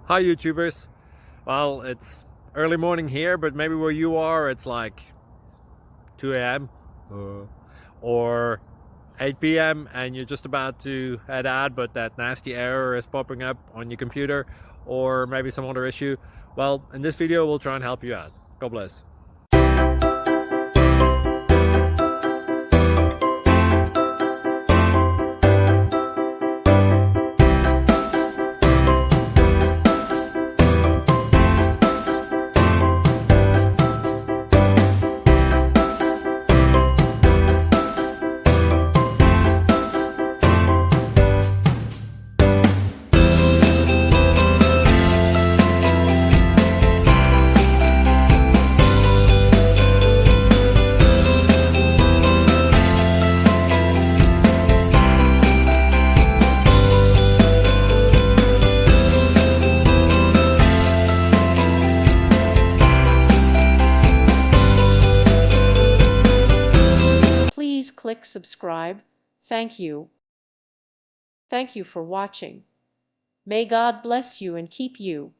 Hi YouTubers. Well, it's early morning here, but maybe where you are it's like 2 a.m. or 8 p.m. and you're just about to head out, but that nasty error is popping up on your computer, or maybe some other issue. Well, in this video we'll try and help you out. God bless. Please click subscribe. Thank you. Thank you for watching. May God bless you and keep you.